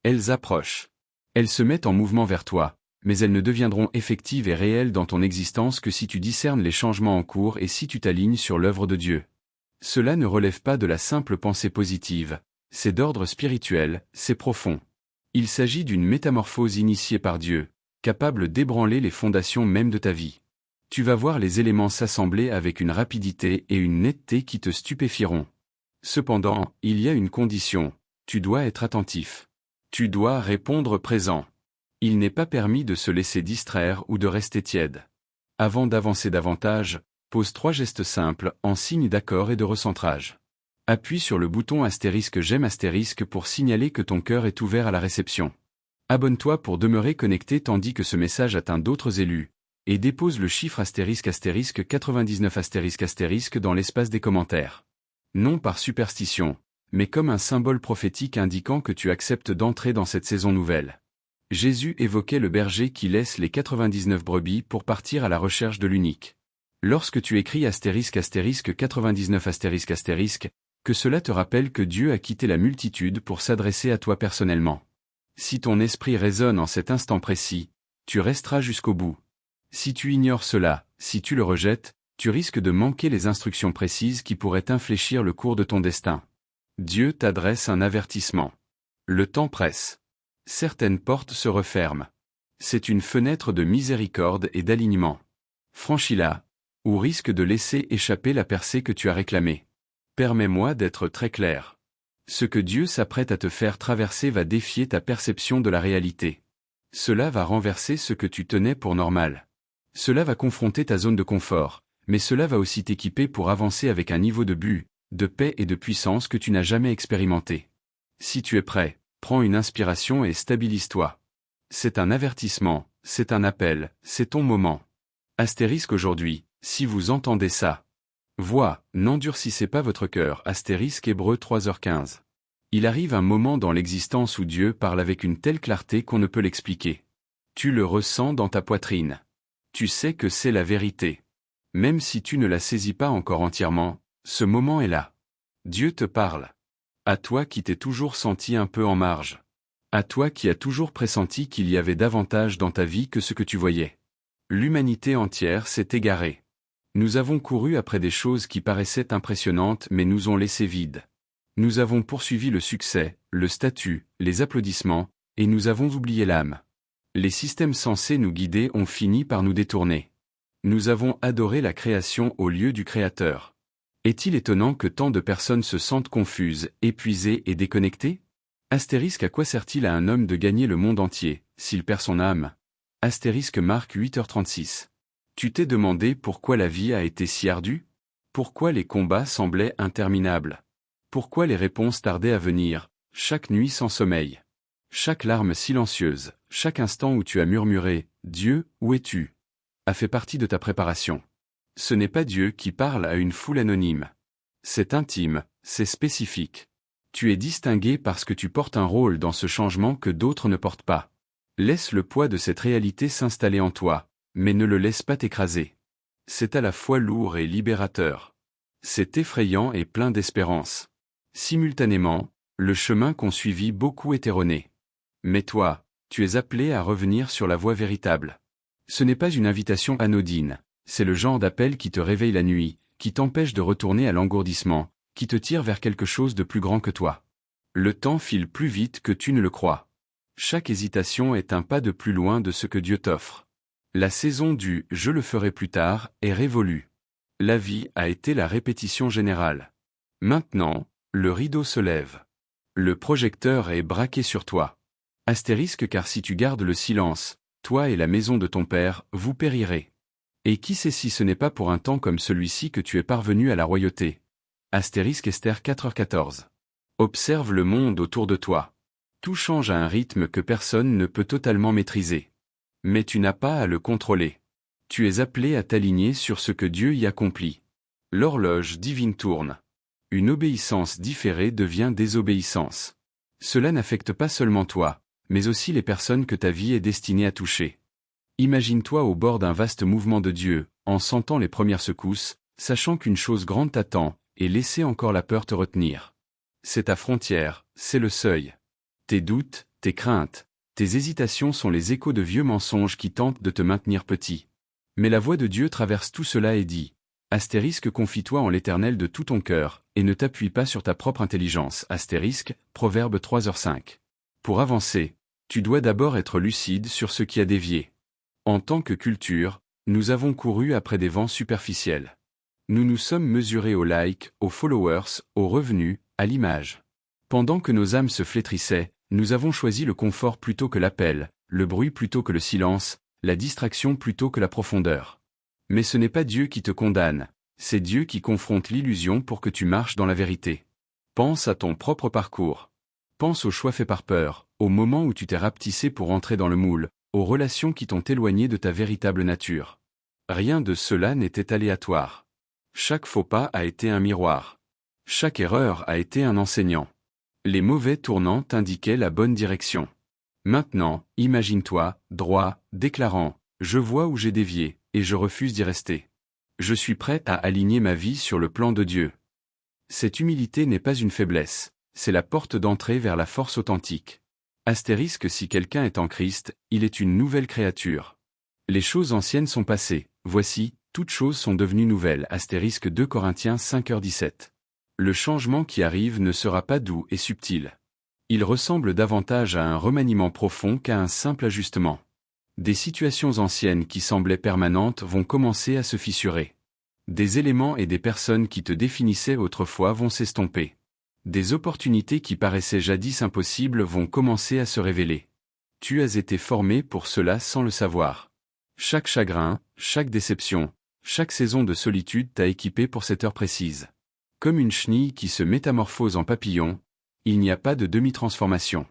Elles approchent. Elles se mettent en mouvement vers toi, mais elles ne deviendront effectives et réelles dans ton existence que si tu discernes les changements en cours et si tu t'alignes sur l'œuvre de Dieu. Cela ne relève pas de la simple pensée positive, c'est d'ordre spirituel, c'est profond. Il s'agit d'une métamorphose initiée par Dieu, capable d'ébranler les fondations même de ta vie. Tu vas voir les éléments s'assembler avec une rapidité et une netteté qui te stupéfieront. Cependant, il y a une condition, tu dois être attentif. Tu dois répondre présent. Il n'est pas permis de se laisser distraire ou de rester tiède. Avant d'avancer davantage, pose 3 gestes simples en signe d'accord et de recentrage. Appuie sur le bouton * j'aime * pour signaler que ton cœur est ouvert à la réception. Abonne-toi pour demeurer connecté tandis que ce message atteint d'autres élus, et dépose le chiffre * 99 * dans l'espace des commentaires. Non par superstition, mais comme un symbole prophétique indiquant que tu acceptes d'entrer dans cette saison nouvelle. Jésus évoquait le berger qui laisse les 99 brebis pour partir à la recherche de l'unique. Lorsque tu écris * 99 *, que cela te rappelle que Dieu a quitté la multitude pour s'adresser à toi personnellement. Si ton esprit résonne en cet instant précis, tu resteras jusqu'au bout. Si tu ignores cela, si tu le rejettes, tu risques de manquer les instructions précises qui pourraient infléchir le cours de ton destin. Dieu t'adresse un avertissement. Le temps presse. Certaines portes se referment. C'est une fenêtre de miséricorde et d'alignement. Franchis-la, ou risque de laisser échapper la percée que tu as réclamée. Permets-moi d'être très clair. Ce que Dieu s'apprête à te faire traverser va défier ta perception de la réalité. Cela va renverser ce que tu tenais pour normal. Cela va confronter ta zone de confort, mais cela va aussi t'équiper pour avancer avec un niveau de but, de paix et de puissance que tu n'as jamais expérimenté. Si tu es prêt, prends une inspiration et stabilise-toi. C'est un avertissement, c'est un appel, c'est ton moment. * aujourd'hui, si vous entendez ça. Voix, n'endurcissez pas votre cœur. * Hébreux 3h15. Il arrive un moment dans l'existence où Dieu parle avec une telle clarté qu'on ne peut l'expliquer. Tu le ressens dans ta poitrine. Tu sais que c'est la vérité. Même si tu ne la saisis pas encore entièrement, ce moment est là. Dieu te parle. À toi qui t'es toujours senti un peu en marge. À toi qui as toujours pressenti qu'il y avait davantage dans ta vie que ce que tu voyais. L'humanité entière s'est égarée. Nous avons couru après des choses qui paraissaient impressionnantes mais nous ont laissés vides. Nous avons poursuivi le succès, le statut, les applaudissements, et nous avons oublié l'âme. Les systèmes censés nous guider ont fini par nous détourner. Nous avons adoré la création au lieu du Créateur. Est-il étonnant que tant de personnes se sentent confuses, épuisées et déconnectées ? * à quoi sert-il à un homme de gagner le monde entier, s'il perd son âme ? * Marc 8h36. Tu t'es demandé pourquoi la vie a été si ardue ? Pourquoi les combats semblaient interminables ? Pourquoi les réponses tardaient à venir, chaque nuit sans sommeil ? Chaque larme silencieuse, chaque instant où tu as murmuré « Dieu, où es-tu ?» a fait partie de ta préparation. Ce n'est pas Dieu qui parle à une foule anonyme. C'est intime, c'est spécifique. Tu es distingué parce que tu portes un rôle dans ce changement que d'autres ne portent pas. Laisse le poids de cette réalité s'installer en toi, mais ne le laisse pas t'écraser. C'est à la fois lourd et libérateur. C'est effrayant et plein d'espérance. Simultanément, le chemin qu'ont suivi beaucoup est erroné. Mais toi, tu es appelé à revenir sur la voie véritable. Ce n'est pas une invitation anodine, c'est le genre d'appel qui te réveille la nuit, qui t'empêche de retourner à l'engourdissement, qui te tire vers quelque chose de plus grand que toi. Le temps file plus vite que tu ne le crois. Chaque hésitation est un pas de plus loin de ce que Dieu t'offre. La saison du « je le ferai plus tard » est révolue. La vie a été la répétition générale. Maintenant, le rideau se lève. Le projecteur est braqué sur toi. * car si tu gardes le silence, toi et la maison de ton père, vous périrez. Et qui sait si ce n'est pas pour un temps comme celui-ci que tu es parvenu à la royauté. * Esther 4h14. Observe le monde autour de toi. Tout change à un rythme que personne ne peut totalement maîtriser. Mais tu n'as pas à le contrôler. Tu es appelé à t'aligner sur ce que Dieu y accomplit. L'horloge divine tourne. Une obéissance différée devient désobéissance. Cela n'affecte pas seulement toi, mais aussi les personnes que ta vie est destinée à toucher. Imagine-toi au bord d'un vaste mouvement de Dieu, en sentant les premières secousses, sachant qu'une chose grande t'attend, et laissez encore la peur te retenir. C'est ta frontière, c'est le seuil. Tes doutes, tes craintes, tes hésitations sont les échos de vieux mensonges qui tentent de te maintenir petit. Mais la voix de Dieu traverse tout cela et dit, * confie-toi en l'Éternel de tout ton cœur, et ne t'appuie pas sur ta propre intelligence. * Proverbe 3h5. Pour avancer, tu dois d'abord être lucide sur ce qui a dévié. En tant que culture, nous avons couru après des vents superficiels. Nous nous sommes mesurés aux likes, aux followers, aux revenus, à l'image. Pendant que nos âmes se flétrissaient, nous avons choisi le confort plutôt que l'appel, le bruit plutôt que le silence, la distraction plutôt que la profondeur. Mais ce n'est pas Dieu qui te condamne, c'est Dieu qui confronte l'illusion pour que tu marches dans la vérité. Pense à ton propre parcours. Pense aux choix faits par peur, au moment où tu t'es rapetissé pour entrer dans le moule, aux relations qui t'ont éloigné de ta véritable nature. Rien de cela n'était aléatoire. Chaque faux pas a été un miroir. Chaque erreur a été un enseignant. Les mauvais tournants t'indiquaient la bonne direction. Maintenant, imagine-toi, droit, déclarant, « Je vois où j'ai dévié, et je refuse d'y rester. Je suis prêt à aligner ma vie sur le plan de Dieu. » Cette humilité n'est pas une faiblesse, c'est la porte d'entrée vers la force authentique. * Si quelqu'un est en Christ, il est une nouvelle créature. Les choses anciennes sont passées, voici, toutes choses sont devenues nouvelles. * 2 Corinthiens 5h17. Le changement qui arrive ne sera pas doux et subtil. Il ressemble davantage à un remaniement profond qu'à un simple ajustement. Des situations anciennes qui semblaient permanentes vont commencer à se fissurer. Des éléments et des personnes qui te définissaient autrefois vont s'estomper. Des opportunités qui paraissaient jadis impossibles vont commencer à se révéler. Tu as été formé pour cela sans le savoir. Chaque chagrin, chaque déception, chaque saison de solitude t'a équipé pour cette heure précise. Comme une chenille qui se métamorphose en papillon, il n'y a pas de demi-transformation.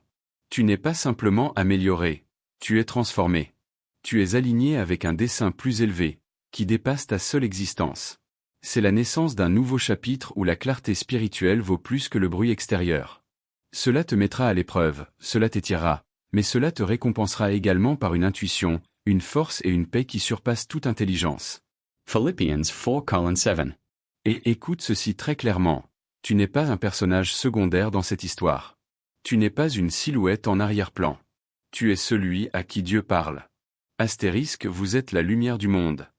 Tu n'es pas simplement amélioré, tu es transformé. Tu es aligné avec un dessein plus élevé, qui dépasse ta seule existence. C'est la naissance d'un nouveau chapitre où la clarté spirituelle vaut plus que le bruit extérieur. Cela te mettra à l'épreuve, cela t'étirera, mais cela te récompensera également par une intuition, une force et une paix qui surpassent toute intelligence. Philippians 4:7. Et écoute ceci très clairement, tu n'es pas un personnage secondaire dans cette histoire. Tu n'es pas une silhouette en arrière-plan. Tu es celui à qui Dieu parle. * Vous êtes la lumière du monde.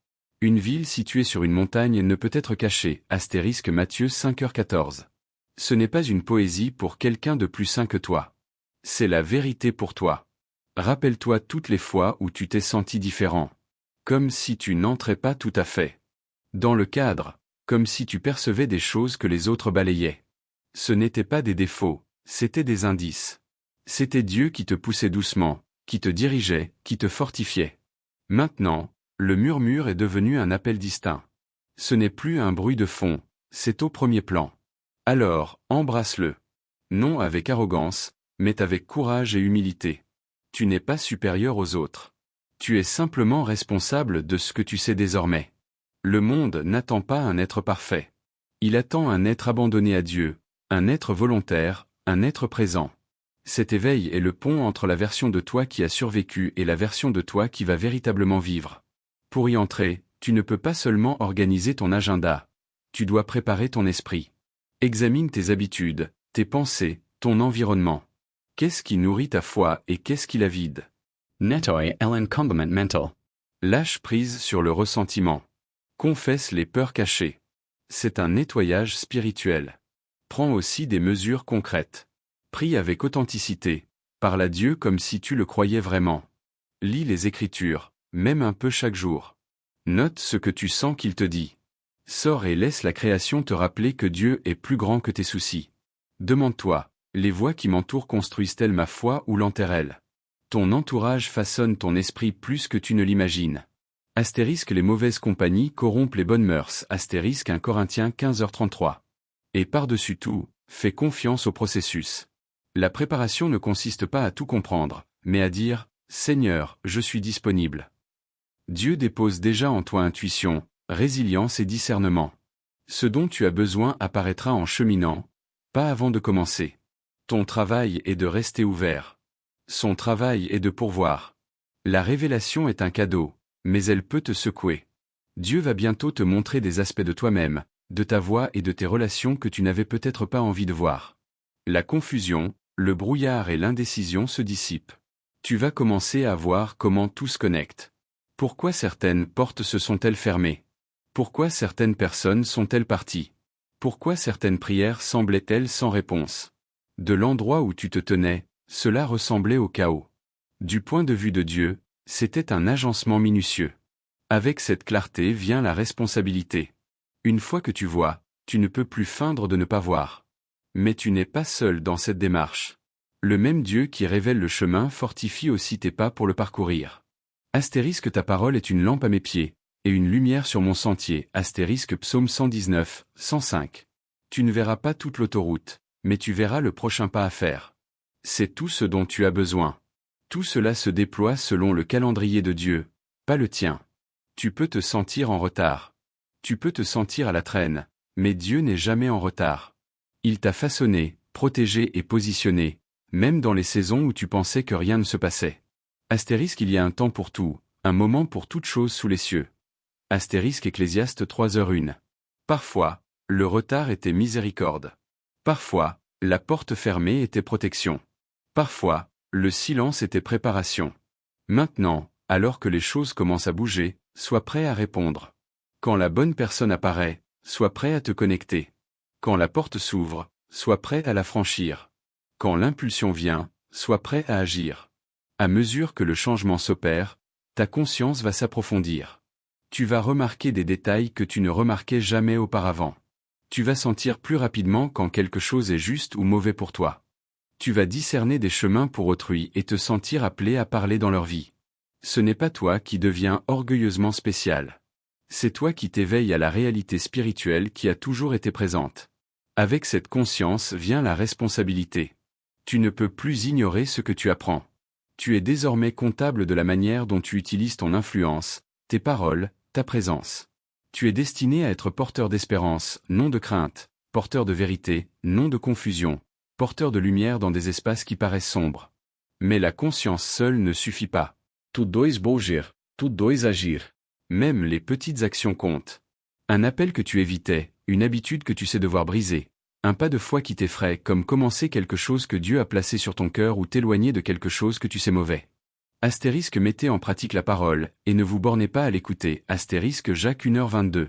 Une ville située sur une montagne ne peut être cachée. * Matthieu 5h14. Ce n'est pas une poésie pour quelqu'un de plus saint que toi. C'est la vérité pour toi. Rappelle-toi toutes les fois où tu t'es senti différent. Comme si tu n'entrais pas tout à fait dans le cadre, comme si tu percevais des choses que les autres balayaient. Ce n'étaient pas des défauts, c'étaient des indices. C'était Dieu qui te poussait doucement, qui te dirigeait, qui te fortifiait. Maintenant, le murmure est devenu un appel distinct. Ce n'est plus un bruit de fond, c'est au premier plan. Alors, embrasse-le. Non avec arrogance, mais avec courage et humilité. Tu n'es pas supérieur aux autres. Tu es simplement responsable de ce que tu sais désormais. Le monde n'attend pas un être parfait. Il attend un être abandonné à Dieu, un être volontaire, un être présent. Cet éveil est le pont entre la version de toi qui a survécu et la version de toi qui va véritablement vivre. Pour y entrer, tu ne peux pas seulement organiser ton agenda. Tu dois préparer ton esprit. Examine tes habitudes, tes pensées, ton environnement. Qu'est-ce qui nourrit ta foi et qu'est-ce qui la vide? Netoi l'encombrement mental. Lâche prise sur le ressentiment. Confesse les peurs cachées. C'est un nettoyage spirituel. Prends aussi des mesures concrètes. Prie avec authenticité. Parle à Dieu comme si tu le croyais vraiment. Lis les Écritures, même un peu chaque jour. Note ce que tu sens qu'il te dit. Sors et laisse la création te rappeler que Dieu est plus grand que tes soucis. Demande-toi, les voix qui m'entourent construisent-elles ma foi ou l'enterrent-elles? Ton entourage façonne ton esprit plus que tu ne l'imagines. * Les mauvaises compagnies corrompent les bonnes mœurs. * 1 Corinthiens 15h33. Et par-dessus tout, fais confiance au processus. La préparation ne consiste pas à tout comprendre, mais à dire « Seigneur, je suis disponible ». Dieu dépose déjà en toi intuition, résilience et discernement. Ce dont tu as besoin apparaîtra en cheminant, pas avant de commencer. Ton travail est de rester ouvert. Son travail est de pourvoir. La révélation est un cadeau, mais elle peut te secouer. Dieu va bientôt te montrer des aspects de toi-même, de ta voix et de tes relations que tu n'avais peut-être pas envie de voir. La confusion, Le brouillard et l'indécision se dissipent. Tu vas commencer à voir comment tout se connecte. Pourquoi certaines portes se sont-elles fermées? Pourquoi certaines personnes sont-elles parties? Pourquoi certaines prières semblaient-elles sans réponse? De l'endroit où tu te tenais, cela ressemblait au chaos. Du point de vue de Dieu, c'était un agencement minutieux. Avec cette clarté vient la responsabilité. Une fois que tu vois, tu ne peux plus feindre de ne pas voir. Mais tu n'es pas seul dans cette démarche. Le même Dieu qui révèle le chemin fortifie aussi tes pas pour le parcourir. Astérisque ta parole est une lampe à mes pieds, et une lumière sur mon sentier. Astérisque Psaume 119, 105. Tu ne verras pas toute l'autoroute, mais tu verras le prochain pas à faire. C'est tout ce dont tu as besoin. Tout cela se déploie selon le calendrier de Dieu, pas le tien. Tu peux te sentir en retard. Tu peux te sentir à la traîne, mais Dieu n'est jamais en retard. Il t'a façonné, protégé et positionné, même dans les saisons où tu pensais que rien ne se passait. Astérisque il y a un temps pour tout, un moment pour toute chose sous les cieux. Astérisque Ecclésiaste 3h1. Parfois, le retard était miséricorde. Parfois, la porte fermée était protection. Parfois, le silence était préparation. Maintenant, alors que les choses commencent à bouger, sois prêt à répondre. Quand la bonne personne apparaît, sois prêt à te connecter. Quand la porte s'ouvre, sois prêt à la franchir. Quand l'impulsion vient, sois prêt à agir. À mesure que le changement s'opère, ta conscience va s'approfondir. Tu vas remarquer des détails que tu ne remarquais jamais auparavant. Tu vas sentir plus rapidement quand quelque chose est juste ou mauvais pour toi. Tu vas discerner des chemins pour autrui et te sentir appelé à parler dans leur vie. Ce n'est pas toi qui deviens orgueilleusement spécial. C'est toi qui t'éveilles à la réalité spirituelle qui a toujours été présente. Avec cette conscience vient la responsabilité. Tu ne peux plus ignorer ce que tu apprends. Tu es désormais comptable de la manière dont tu utilises ton influence, tes paroles, ta présence. Tu es destiné à être porteur d'espérance, non de crainte, porteur de vérité, non de confusion, porteur de lumière dans des espaces qui paraissent sombres. Mais la conscience seule ne suffit pas. Tu dois bouger, tu dois agir. Même les petites actions comptent. Un appel que tu évitais, une habitude que tu sais devoir briser, un pas de foi qui t'effraie comme commencer quelque chose que Dieu a placé sur ton cœur ou t'éloigner de quelque chose que tu sais mauvais. Astérisque mettez en pratique la parole, et ne vous bornez pas à l'écouter. Astérisque Jacques 1h22.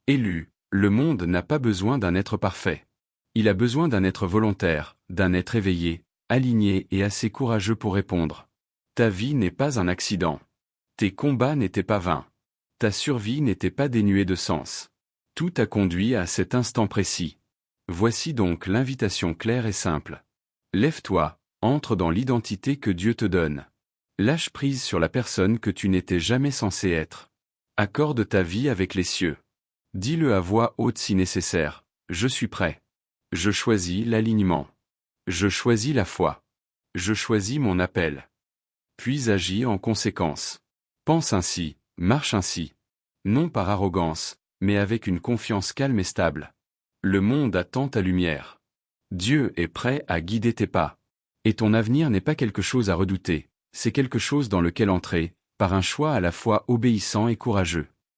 Élu, le monde n'a pas besoin d'un être parfait. Il a besoin d'un être volontaire, d'un être éveillé, aligné et assez courageux pour répondre. Ta vie n'est pas un accident. Tes combats n'étaient pas vains. Ta survie n'était pas dénuée de sens. Tout t'a conduit à cet instant précis. Voici donc l'invitation claire et simple. Lève-toi, entre dans l'identité que Dieu te donne. Lâche prise sur la personne que tu n'étais jamais censé être. Accorde ta vie avec les cieux. Dis-le à voix haute si nécessaire, je suis prêt. Je choisis l'alignement. Je choisis la foi. Je choisis mon appel. Puis agis en conséquence. Pense ainsi, marche ainsi. Non par arrogance, mais avec une confiance calme et stable. Le monde attend ta lumière. Dieu est prêt à guider tes pas. Et ton avenir n'est pas quelque chose à redouter, c'est quelque chose dans lequel entrer, par un choix à la fois obéissant et courageux.